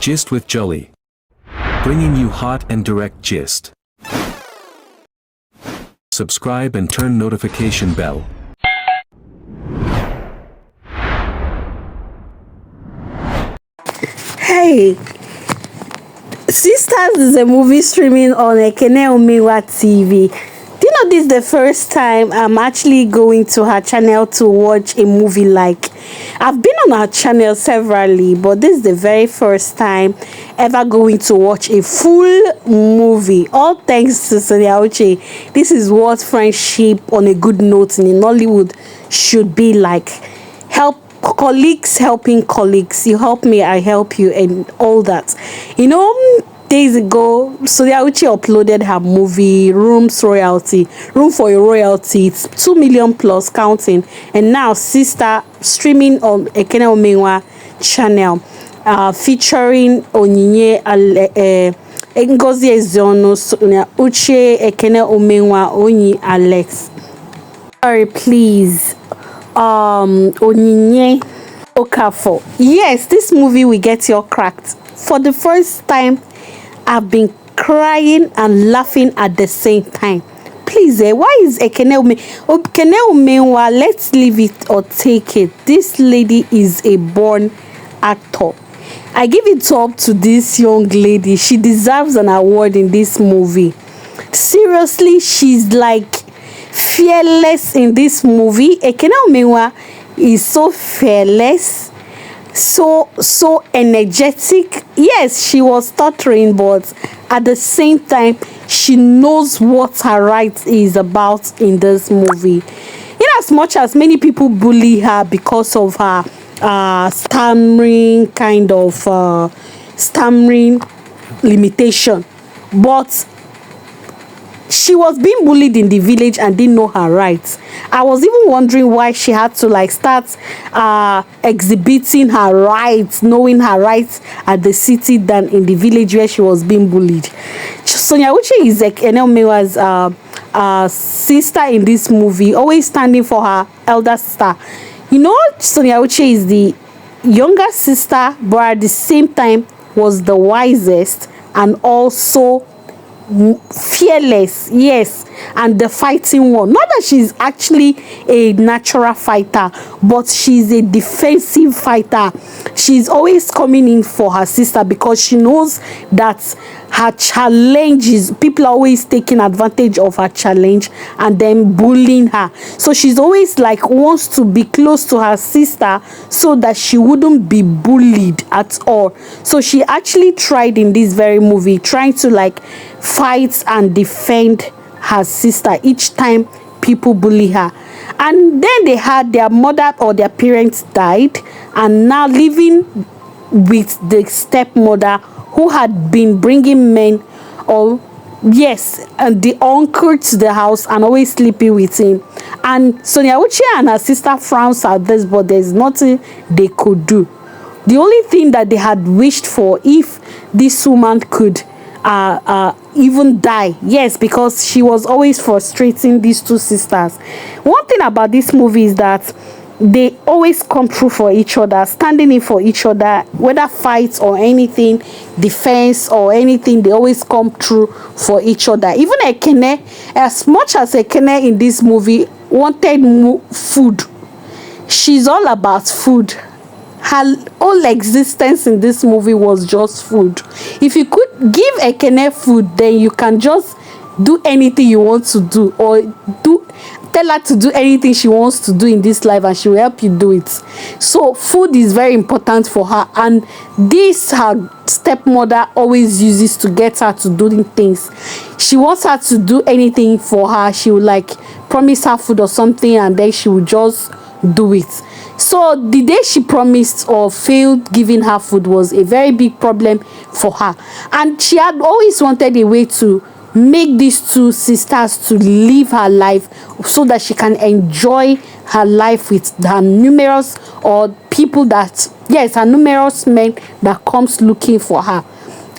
Gist with Jolly. Bringing you hot and direct gist. Subscribe and turn notification bell. Hey, Sisters is a movie streaming on Ekene Umenwa TV. Do you know this is the first time I'm actually going to her channel to watch a movie? Like, I've been on her channel severally, but this is the very first time ever going to watch a full movie. All thanks to Sonia Uche. This is what friendship on a good note in Nollywood should be like. Help colleagues helping colleagues. You help me, I help you, and all that. You know, days ago, Sonia Uche uploaded her movie Room for a Royalty. It's 2 million plus counting, and now sister streaming on Ekene Umenwa channel, featuring Onyinye Ngozi Ezeonu, Sonia Uche, Ekene Umenwa, Onyi Alex. Sorry, please. Onyinye Okafor. Yes, this movie will get you cracked. For the first time, I've been crying and laughing at the same time. Please, why is Ekene Umenwa, let's leave it or take it. This lady is a born actor. I give it up to this young lady. She deserves an award in this movie. Seriously, she's like fearless in this movie. Ekene Umenwa is so fearless, so energetic. Yes, she was stuttering, but at the same time, she knows what her right is about in this movie. In as much as many people bully her because of her stammering limitation, but she was being bullied in the village and didn't know her rights. I was even wondering why she had to like start exhibiting her rights, knowing her rights at the city than in the village where she was being bullied. Sonia Uche is Ekene Umenwa's sister in this movie, always standing for her elder sister. You know, Sonia Uche is the younger sister, but at the same time was the wisest and also fearless, yes, and the fighting one. Not that she's actually a natural fighter, but she's a defensive fighter. She's always coming in for her sister because she knows that her challenge is, people are always taking advantage of her challenge and then bullying her. So she's always like wants to be close to her sister so that she wouldn't be bullied at all. So she actually tried in this very movie trying to like fight and defend her sister each time people bully her. And then they had their mother or their parents died, and now living with the stepmother who had been bringing men, or yes, and the uncle to the house and always sleeping with him. And Sonia Uche and her sister frowns at this, but there's nothing they could do. The only thing that they had wished for, if this woman could even die, yes, because she was always frustrating these two sisters. One thing about this movie is that they always come through for each other, standing in for each other, whether fights or anything, defense or anything, they always come through for each other. Even Ekene, as much as Ekene in this movie wanted food, she's all about food. Her whole existence in this movie was just food. If you could give Ekene food, then you can just do anything you want to do, or tell her to do anything she wants to do in this life and she will help you do it. So food is very important for her, and this her stepmother always uses to get her to do things. She wants her to do anything for her. She will like promise her food or something, and then she will just do it. So the day she promised or failed giving her food was a very big problem for her, and she had always wanted a way to make these two sisters to live her life so that she can enjoy her life with her numerous or people that, yes, her numerous men that comes looking for her.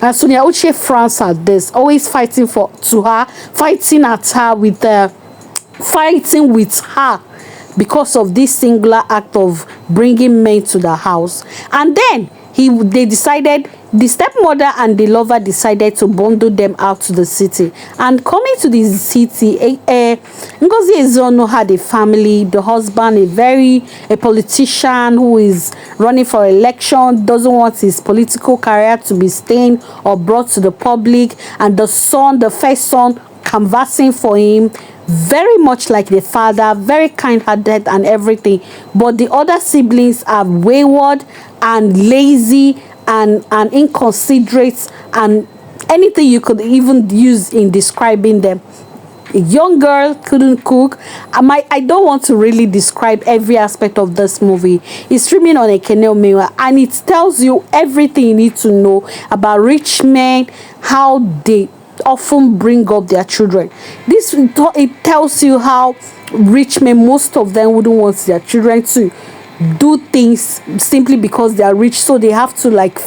And Sonia Uche frowns at this, always fighting at her because of this singular act of bringing men to the house. And then they decided, the stepmother and the lover decided to bundle them out to the city. And coming to the city, Ngozi Ezeonu had a family, the husband a politician who is running for election, doesn't want his political career to be stained or brought to the public, and the first son canvassing for him, very much like the father, very kind-hearted and everything. But the other siblings are wayward and lazy and inconsiderate, and anything you could even use in describing them. A young girl couldn't cook. I don't want to really describe every aspect of this movie. It's streaming on Ekene Umenwa, and it tells you everything you need to know about rich men, how they often bring up their children. It tells you how rich men, most of them wouldn't want their children to do things simply because they are rich, so they have to like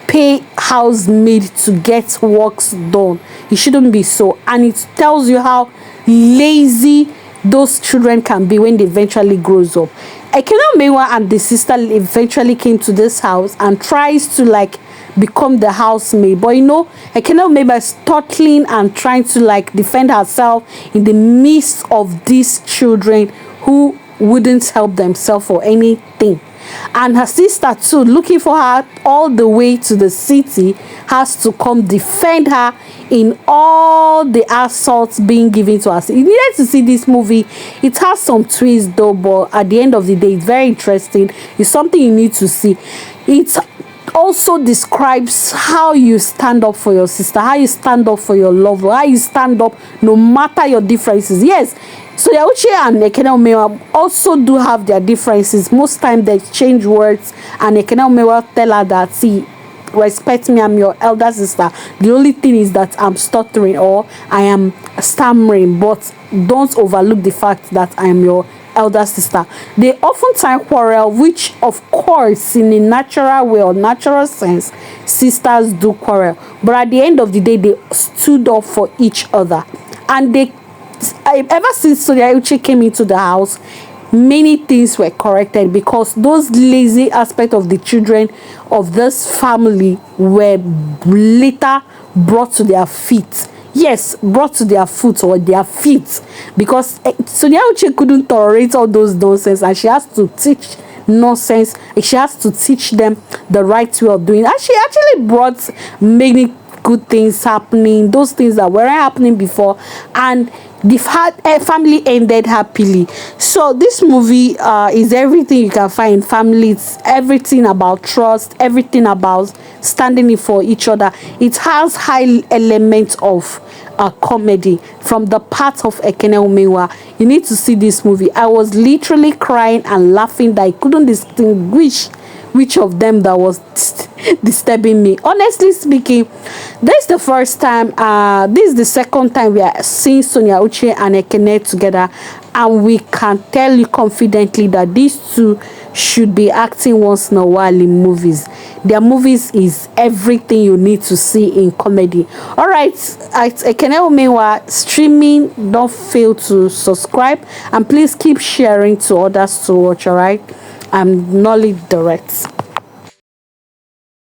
pay housemaid to get works done. It shouldn't be so. And it tells you how lazy those children can be when they eventually grows up. Ekene Umenwa and the sister eventually came to this house and tries to like become the housemaid, but Ekene Umenwa is stuttering and trying to like defend herself in the midst of these children who wouldn't help themselves or anything. And her sister too, looking for her all the way to the city, has to come defend her in all the assaults being given to us. You needed to see this movie. It has some twists though, but at the end of the day, it's very interesting. It's something you need to see. It also describes how you stand up for your sister, how you stand up for your lover, how you stand up no matter your differences. Yes, Sonia Uche and Ekene Umenwa also do have their differences. Most time they exchange words, and Ekene Umenwa tell her that, see, respect me, I'm your elder sister. The only thing is that I'm stuttering or I am stammering, but don't overlook the fact that I am your elder sister. They oftentimes quarrel, which of course in a natural way or natural sense sisters do quarrel, but at the end of the day they stood up for each other. And ever since Sonia Uche came into the house, many things were corrected, because those lazy aspects of the children of this family were later brought to their feet. Yes, brought to their foot or their feet, because Sonia Uche couldn't tolerate all those nonsense, and she has to teach nonsense. She has to teach them the right way of doing it. And she actually brought many good things happening, those things that weren't happening before, and the family ended happily. So this movie is everything you can find in family. It's everything about trust, everything about standing in for each other. It has high elements of comedy from the part of Ekene Umenwa. You need to see this movie. I was literally crying and laughing that I couldn't distinguish which of them that was disturbing me. Honestly speaking, this is the first time, this is the second time we are seeing Sonia Uche and Ekene together, and we can tell you confidently that these two should be acting once in a while in movies. Their movies is everything you need to see in comedy. All right, at Ekene Umenwa streaming, don't fail to subscribe, and please keep sharing to others to watch. All right, I'm Nolly Direct.